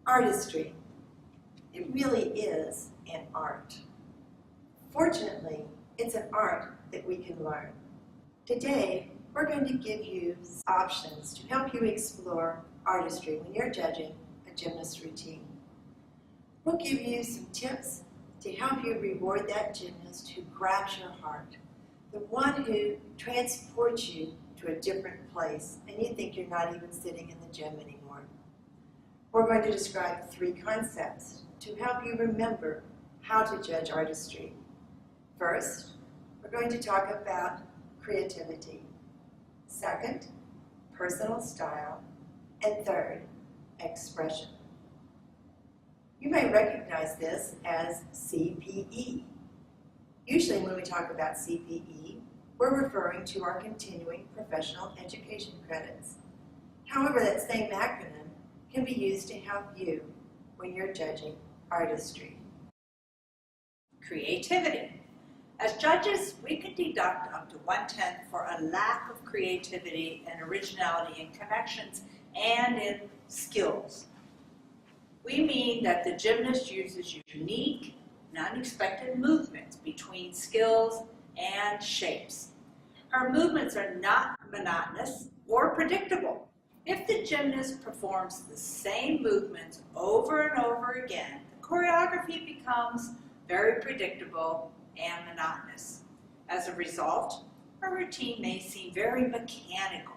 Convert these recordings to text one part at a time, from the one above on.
Artistry. It really is an art. Fortunately, it's an art that we can learn. Today, we're going to give you options to help you explore artistry when you're judging a gymnast routine. We'll give you some tips to help you reward that gymnast who grabs your heart, the one who transports you to a different place and you think you're not even sitting in the gym anymore. We're going to describe 3 concepts to help you remember how to judge artistry. First, we're going to talk about creativity. Second, personal style. And third, expression. You may recognize this as CPE. Usually when we talk about CPE, we're referring to our continuing professional education credits. However, that same acronym can be used to help you when you're judging artistry. Creativity. As judges, we can deduct up to 1/10 for a lack of creativity and originality in connections and in skills. We mean that the gymnast uses unique and unexpected movements between skills and shapes. Her movements are not monotonous or predictable. If the gymnast performs the same movements over and over again, the choreography becomes very predictable and monotonous. As a result, her routine may seem very mechanical.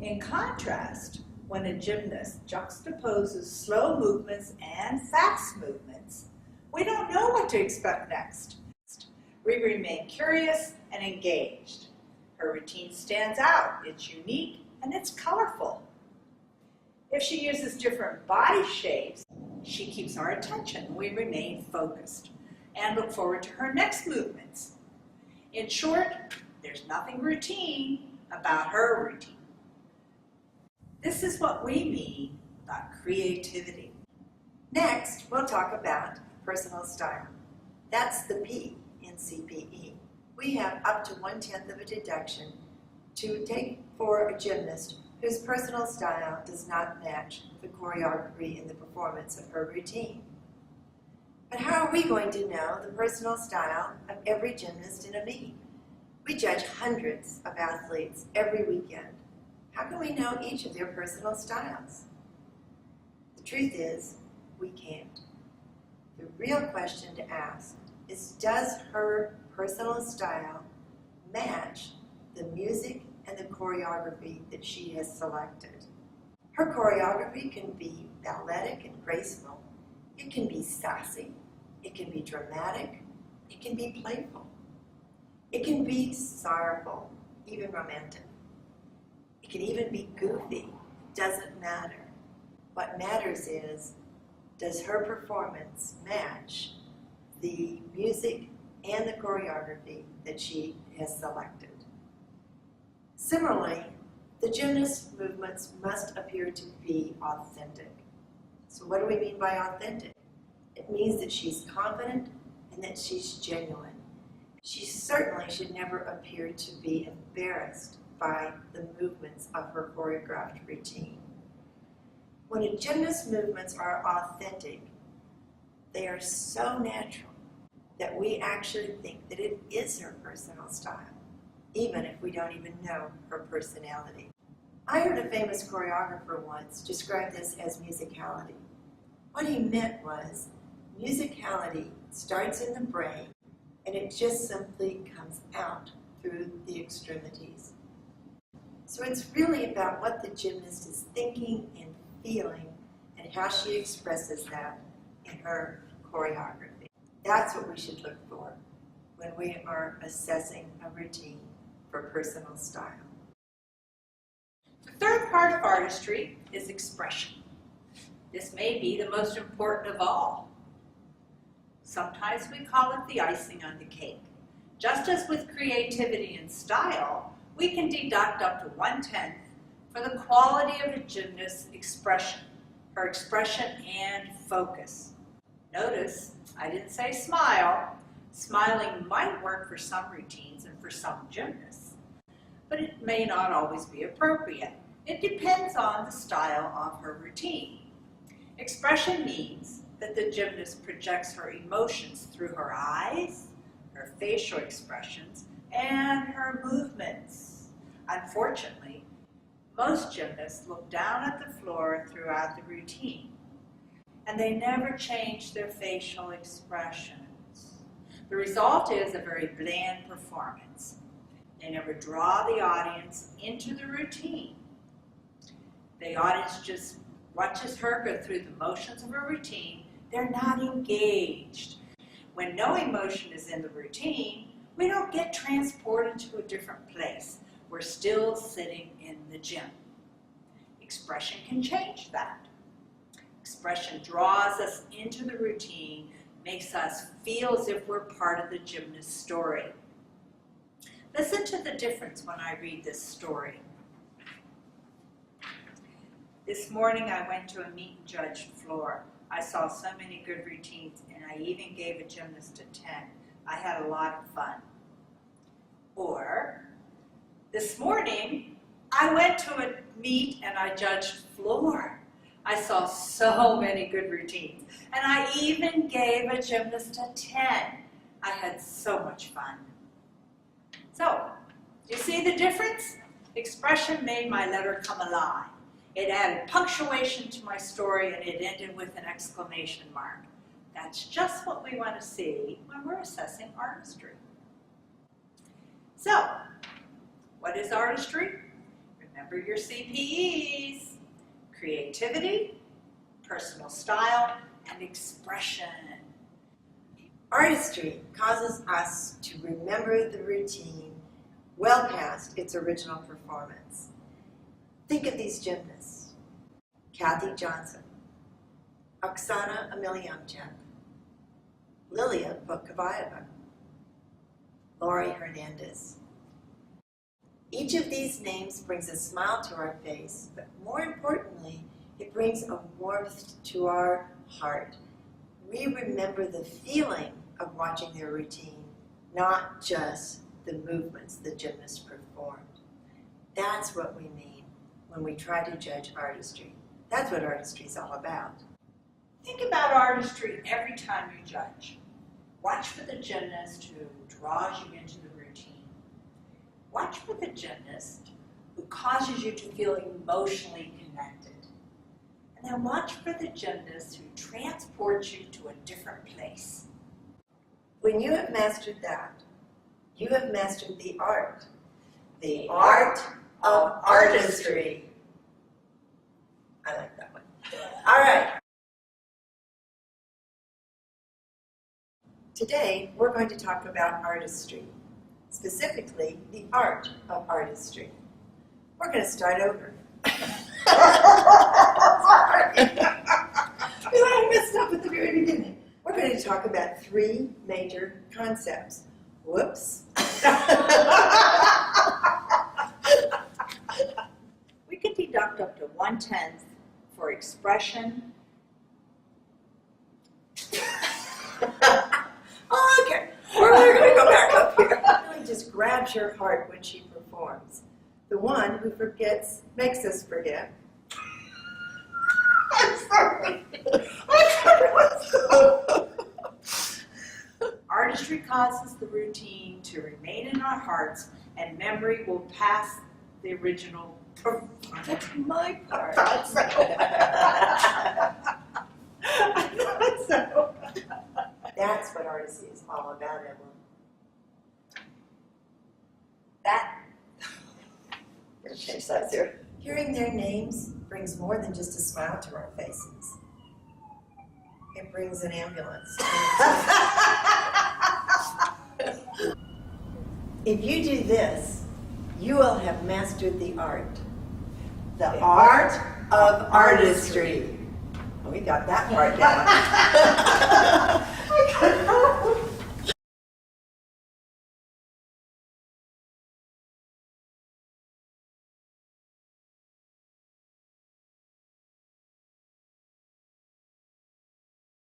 In contrast, when a gymnast juxtaposes slow movements and fast movements, we don't know what to expect next. We remain curious and engaged. Her routine stands out, it's unique, and it's colorful. If she uses different body shapes, she keeps our attention. We remain focused and look forward to her next movements. In short, there's nothing routine about her routine. This is what we mean about creativity. Next, we'll talk about personal style. That's the P in CPE. We have up to 1/10 of a deduction to take for a gymnast whose personal style does not match the choreography and the performance of her routine. But how are we going to know the personal style of every gymnast in a meet? We judge hundreds of athletes every weekend. How can we know each of their personal styles? The truth is, we can't. The real question to ask is, does her personal style match the music and the choreography that she has selected? Her choreography can be balletic and graceful. It can be sassy. It can be dramatic. It can be playful. It can be sorrowful, even romantic. It can even be goofy. It doesn't matter. What matters is, does her performance match the music and the choreography that she has selected? Similarly, the gymnast's movements must appear to be authentic. So what do we mean by authentic? It means that she's confident and that she's genuine. She certainly should never appear to be embarrassed by the movements of her choreographed routine. When a gymnast's movements are authentic, they are so natural that we actually think that it is her personal style, even if we don't even know her personality. I heard a famous choreographer once describe this as musicality. What he meant was, musicality starts in the brain and it just simply comes out through the extremities. So it's really about what the gymnast is thinking and feeling and how she expresses that in her choreography. That's what we should look for when we are assessing a routine for personal style. The third part of artistry is expression. This may be the most important of all. Sometimes we call it the icing on the cake. Just as with creativity and style, we can deduct up to 1/10 for the quality of a gymnast's expression, her expression and focus. Notice, I didn't say smile. Smiling might work for some routines and for some gymnasts, but it may not always be appropriate. It depends on the style of her routine. Expression means that the gymnast projects her emotions through her eyes, her facial expressions, and her movements. Unfortunately, most gymnasts look down at the floor throughout the routine, and they never change their facial expressions. The result is a very bland performance. They never draw the audience into the routine. The audience just watches her go through the motions of her routine. They're not engaged. When no emotion is in the routine, we don't get transported to a different place. We're still sitting in the gym. Expression can change that. Expression draws us into the routine, makes us feel as if we're part of the gymnast's story. Listen to the difference when I read this story. This morning I went to a meet and judge floor. I saw so many good routines, and I even gave a gymnast a 10. I had a lot of fun. Or, this morning I went to a meet and I judged floor. I saw so many good routines, and I even gave a gymnast a 10. I had so much fun. So, do you see the difference? Expression made my letter come alive. It added punctuation to my story, and it ended with an exclamation mark. That's just what we want to see when we're assessing artistry. So, what is artistry? Remember your CPEs: creativity, personal style, and expression. Artistry causes us to remember the routine well past its original performance. Think of these gymnasts: Kathy Johnson, Oksana Emelianchuk, Lilia Pokavaeva, Lori Hernandez. Each of these names brings a smile to our face, but more importantly, it brings a warmth to our heart. We remember the feeling of watching their routine, not just the movements the gymnasts performed. That's what we mean when we try to judge artistry. That's what artistry is all about. Think about artistry every time you judge. Watch for the gymnast who draws you into the routine. Watch for the gymnast who causes you to feel emotionally connected. And then watch for the gymnast who transports you to a different place. When you have mastered that, you have mastered the art. The art of artistry. I like that one. All right. Today, we're going to talk about artistry, specifically the art of artistry. We're going to start over. Sorry. I messed up at the very beginning. We're going to talk about 3 major concepts. Whoops. We could deduct up to 1/10 for expression. Okay, we're going to go back up here. Really just grabs your heart when she performs. The one who forgets, makes us forget. I'm sorry. Artistry causes the routine to remain in our hearts, and memory will pass the original performance. That's my part. I thought so. That's what artistry is all about, Evelyn. Change sides here. Hearing their names brings more than just a smile to our faces. It brings an ambulance. If you do this, you will have mastered the art. The art of artistry. We got that part down.